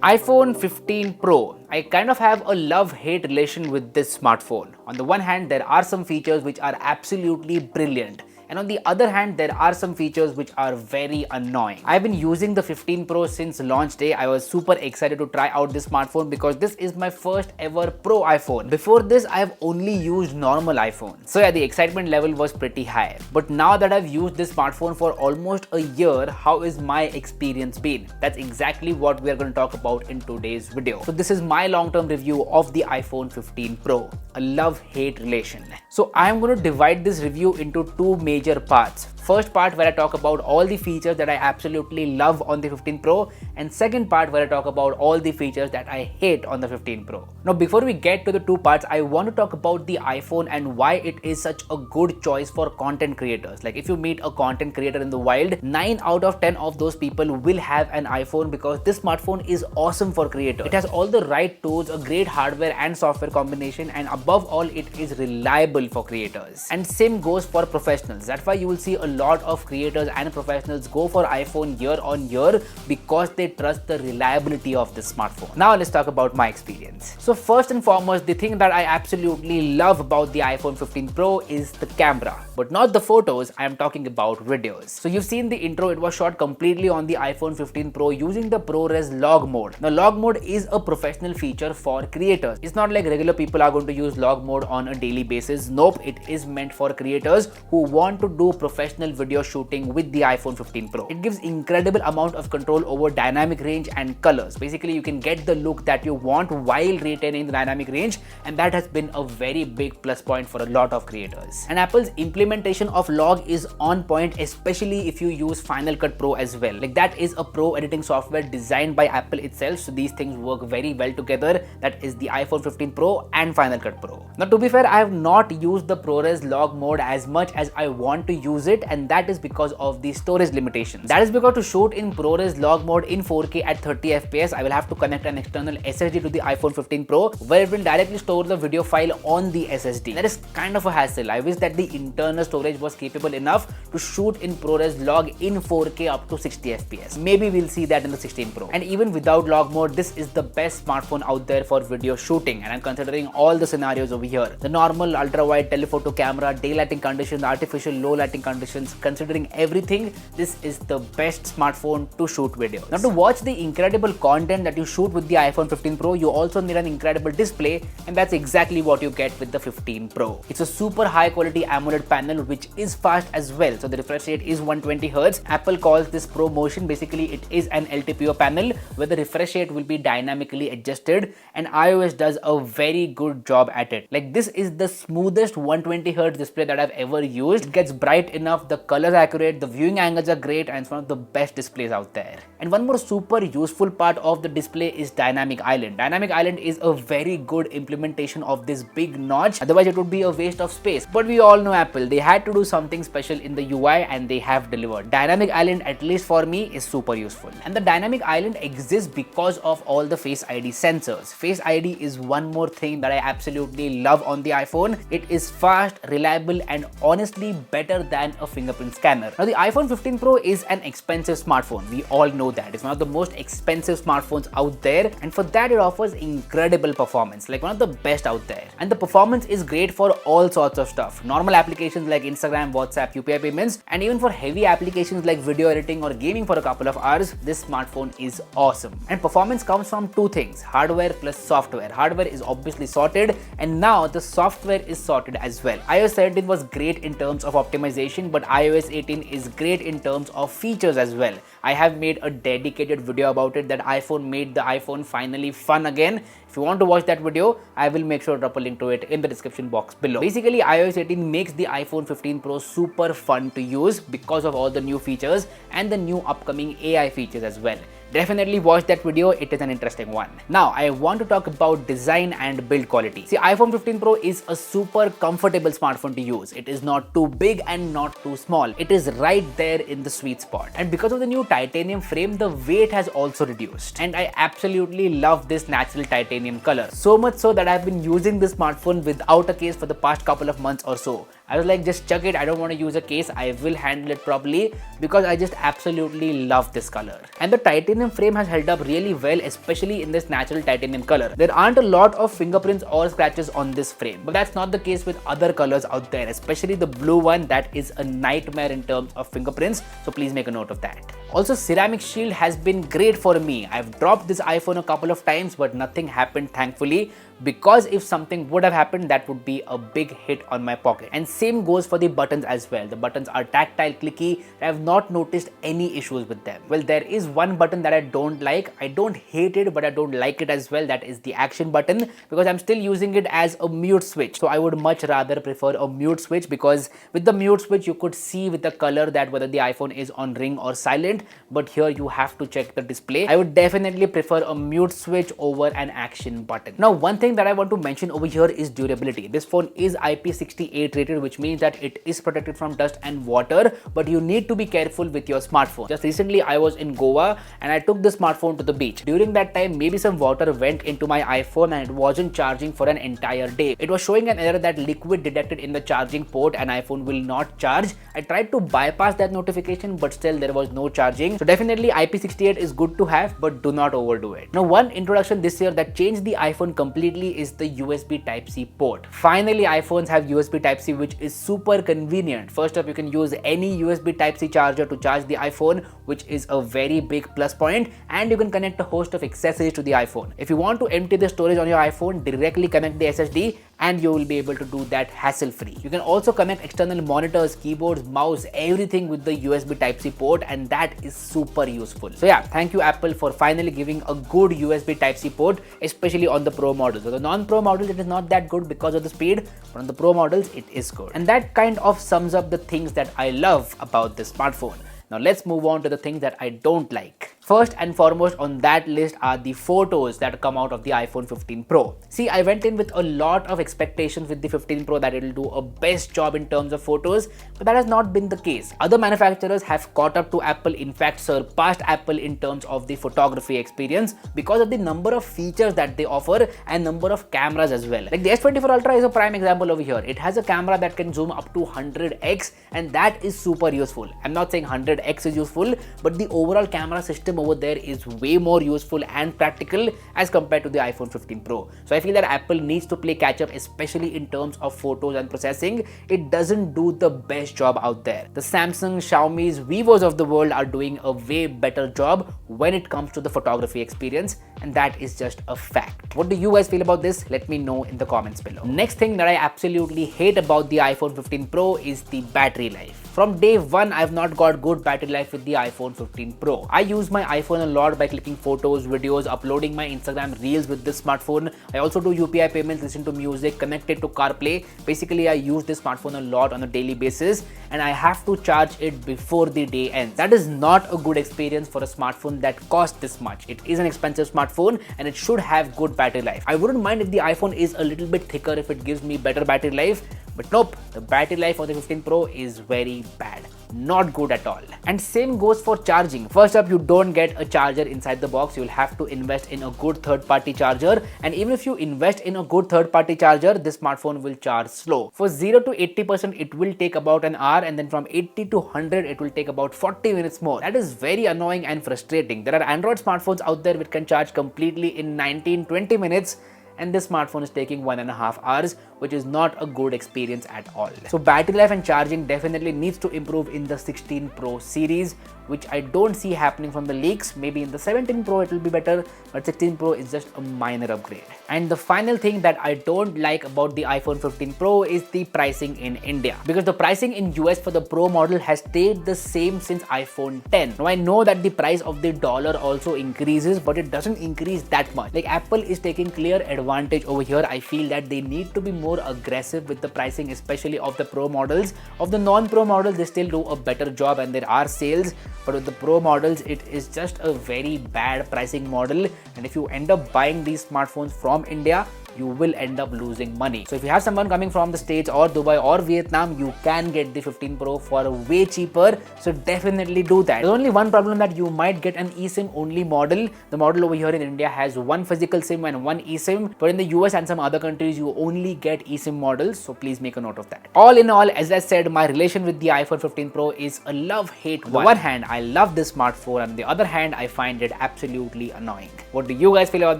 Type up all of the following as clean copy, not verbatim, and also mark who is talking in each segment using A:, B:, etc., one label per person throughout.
A: iPhone 15 Pro. I kind of have a love-hate relation with this smartphone. On the one hand, there are some features which are absolutely brilliant. And on the other hand, there are some features which are very annoying. I've been using the 15 Pro since launch day. I was super excited to try out this smartphone because this is my first ever Pro iPhone. Before this, I've only used normal iPhone. So yeah, the excitement level was pretty high. But now that I've used this smartphone for almost a year, how is my experience been? That's exactly what we are going to talk about in today's video. So this is my long-term review of the iPhone 15 Pro, a love-hate relation. So I'm going to divide this review into two major parts. First part where I talk about all the features that I absolutely love on the 15 Pro, and second part where I talk about all the features that I hate on the 15 Pro. Now before we get to the two parts, I want to talk about the iPhone and why it is such a good choice for content creators. Like if you meet a content creator in the wild, 9 out of 10 of those people will have an iPhone because this smartphone is awesome for creators. It has all the right tools, a great hardware and software combination, and above all it is reliable for creators. And same goes for professionals. That's why you will see a lot of creators and professionals go for iPhone year on year because they trust the reliability of this smartphone. Now let's talk about my experience. So first and foremost, the thing that I absolutely love about the iPhone 15 Pro is the camera, but not the photos. I am talking about videos. So you've seen the intro, it was shot completely on the iPhone 15 Pro using the ProRes log mode. Now log mode is a professional feature for creators. It's not like regular people are going to use log mode on a daily basis. Nope, it is meant for creators who want to do professional video shooting with the iPhone 15 Pro. It gives incredible amount of control over dynamic range and colors. Basically, you can get the look that you want while retaining the dynamic range, and that has been a very big plus point for a lot of creators. And Apple's implementation of log is on point, especially if you use Final Cut Pro as well. Like that is a pro editing software designed by Apple itself, so these things work very well together. That is the iPhone 15 Pro and Final Cut Pro. Now to be fair, I have not used the ProRes log mode as much as I want to use it, and that is because of the storage limitations. That is because to shoot in ProRes log mode in 4K at 30 FPS, I will have to connect an external SSD to the iPhone 15 Pro where it will directly store the video file on the SSD. That is kind of a hassle. I wish that the internal storage was capable enough to shoot in ProRes log in 4K up to 60 FPS. Maybe we'll see that in the 16 Pro. And even without log mode, this is the best smartphone out there for video shooting, and I'm considering all the scenarios over here. The normal ultra-wide telephoto camera, daylighting conditions, artificial low lighting conditions, considering everything, this is the best smartphone to shoot videos. Now to watch the incredible content that you shoot with the iPhone 15 Pro, you also need an incredible display, and that's exactly what you get with the 15 Pro. It's a super high quality AMOLED panel which is fast as well. So the refresh rate is 120Hz. Apple calls this Pro Motion. Basically it is an LTPO panel where the refresh rate will be dynamically adjusted, and iOS does a very good job at it. Like this is the smoothest 120Hz display that I've ever used. It gets bright enough, the colors are accurate, the viewing angles are great, and it's one of the best displays out there. And one more super useful part of the display is Dynamic Island. Dynamic Island is a very good implementation of this big notch, otherwise it would be a waste of space. But we all know Apple, they had to do something special in the UI and they have delivered. Dynamic Island, at least for me, is super useful. And the Dynamic Island exists because of all the Face ID sensors. Face ID is one more thing that I absolutely love on the iPhone. It is fast, reliable, and honestly better than a fingerprint scanner. Now the iPhone 15 Pro is an expensive smartphone. We all know that. It's one of the most expensive smartphones out there, and for that it offers incredible performance, like one of the best out there. And the performance is great for all sorts of stuff. Normal applications like Instagram, WhatsApp, UPI payments, and even for heavy applications like video editing or gaming for a couple of hours, this smartphone is awesome. And performance comes from two things: hardware plus software. Hardware is obviously sorted, and now the software is sorted as well. iOS 17 was great in terms of optimization, but iOS 18 is great in terms of features as well. I have made a dedicated video about it, that iPhone made the iPhone finally fun again. If you want to watch that video, I will make sure to drop a link to it in the description box below. Basically, iOS 18 makes the iPhone 15 Pro super fun to use because of all the new features and the new upcoming AI features as well. Definitely watch that video, it is an interesting one. Now, I want to talk about design and build quality. See, iPhone 15 Pro is a super comfortable smartphone to use. It is not too big and not too small. It is right there in the sweet spot. And because of the new titanium frame, the weight has also reduced. And I absolutely love this natural titanium color. So much so that I've been using this smartphone without a case for the past couple of months or so. I was like, just chuck it, I don't want to use a case, I will handle it properly because I just absolutely love this color. And the titanium frame has held up really well, especially in this natural titanium color. There aren't a lot of fingerprints or scratches on this frame, but that's not the case with other colors out there, especially the blue one. That is a nightmare in terms of fingerprints, so please make a note of that. Also, ceramic shield has been great for me. I've dropped this iPhone a couple of times, but nothing happened, thankfully, because if something would have happened, that would be a big hit on my pocket. And same goes for the buttons as well. The buttons are tactile, clicky. I have not noticed any issues with them. Well, there is one button that I don't like. I don't hate it, but I don't like it as well. That is the action button, because I'm still using it as a mute switch. So I would much rather prefer a mute switch, because with the mute switch, you could see with the color that whether the iPhone is on ring or silent, but here you have to check the display. I would definitely prefer a mute switch over an action button. Now, one thing that I want to mention over here is durability. This phone is IP68 rated, which means that it is protected from dust and water, but you need to be careful with your smartphone. Just recently I was in Goa and I took the smartphone to the beach. During that time, maybe some water went into my iPhone and it wasn't charging for an entire day. It was showing an error that liquid detected in the charging port and iPhone will not charge. I tried to bypass that notification, but still there was no charging. So definitely IP68 is good to have, but do not overdo it. Now, one introduction this year that changed the iPhone completely is the USB Type-C port. Finally, iPhones have USB Type-C, which is super convenient. First up, you can use any USB Type-C charger to charge the iPhone, which is a very big plus point, and you can connect a host of accessories to the iPhone. If you want to empty the storage on your iPhone, directly connect the SSD and you will be able to do that hassle-free. You can also connect external monitors, keyboards, mouse, everything with the USB Type-C port, and that is super useful. So yeah, thank you Apple for finally giving a good USB Type-C port, especially on the Pro models. So the non-Pro models, it is not that good because of the speed, but on the Pro models, it is good. And that kind of sums up the things that I love about this smartphone. Now let's move on to the things that I don't like. First and foremost on that list are the photos that come out of the iPhone 15 Pro. See, I went in with a lot of expectations with the 15 Pro that it will do a best job in terms of photos, but that has not been the case. Other manufacturers have caught up to Apple, in fact surpassed Apple in terms of the photography experience because of the number of features that they offer and number of cameras as well. Like the S24 Ultra is a prime example over here. It has a camera that can zoom up to 100x, and that is super useful. I'm not saying 100x is useful, but the overall camera system over there is way more useful and practical as compared to the iPhone 15 Pro. So I feel that Apple needs to play catch up, especially in terms of photos and processing. It doesn't do the best job out there. The Samsung, Xiaomi's, Vivos of the world are doing a way better job when it comes to the photography experience, and that is just a fact. What do you guys feel about this? Let me know in the comments below. Next thing that I absolutely hate about the iPhone 15 Pro is the battery life. From day one, I've not got good battery life with the iPhone 15 Pro. I use my iPhone a lot by clicking photos, videos, uploading my Instagram reels with this smartphone. I also do UPI payments, listen to music, connect it to CarPlay. Basically, I use this smartphone a lot on a daily basis, and I have to charge it before the day ends. That is not a good experience for a smartphone that costs this much. It is an expensive smartphone and it should have good battery life. I wouldn't mind if the iPhone is a little bit thicker if it gives me better battery life, but nope, the battery life on the 15 Pro is very bad. Not good at all. And same goes for charging. First up, you don't get a charger inside the box. You'll have to invest in a good third-party charger, and even if you invest in a good third-party charger, this smartphone will charge slow. For 0 to 80%, it will take about an hour, and then from 80 to 100, it will take about 40 minutes more. That is very annoying and frustrating. There are Android smartphones out there which can charge completely in 19-20 minutes, and this smartphone is taking 1.5 hours, which is not a good experience at all. So battery life and charging definitely needs to improve in the 16 Pro series, which I don't see happening from the leaks. Maybe in the 17 Pro it will be better, but 16 Pro is just a minor upgrade. And the final thing that I don't like about the iPhone 15 Pro is the pricing in India, because the pricing in US for the Pro model has stayed the same since iPhone 10. Now I know that the price of the dollar also increases, but it doesn't increase that much. Like Apple is taking clear advantage over here. I feel that they need to be more aggressive with the pricing, especially of the Pro models. Of the non-Pro models, they still do a better job and there are sales, but with the Pro models, it is just a very bad pricing model. And if you end up buying these smartphones from India, you will end up losing money. So if you have someone coming from the States or Dubai or Vietnam, you can get the 15 Pro for way cheaper. So definitely do that. There's only one problem, that you might get an eSIM only model. The model over here in India has one physical SIM and one eSIM, but in the US and some other countries you only get eSIM models, so please make a note of that. All in all, as I said, my relation with the iPhone 15 Pro is a love-hate one. On the one hand, I love this smartphone, and on the other hand, I find it absolutely annoying. What do you guys feel about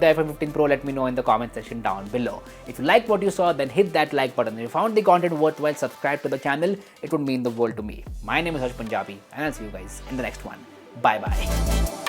A: the iPhone 15 Pro? Let me know in the comment section down below. If you liked what you saw, then hit that like button. If you found the content worthwhile, subscribe to the channel. It would mean the world to me. My name is Harsh Punjabi, and I'll see you guys in the next one. Bye bye.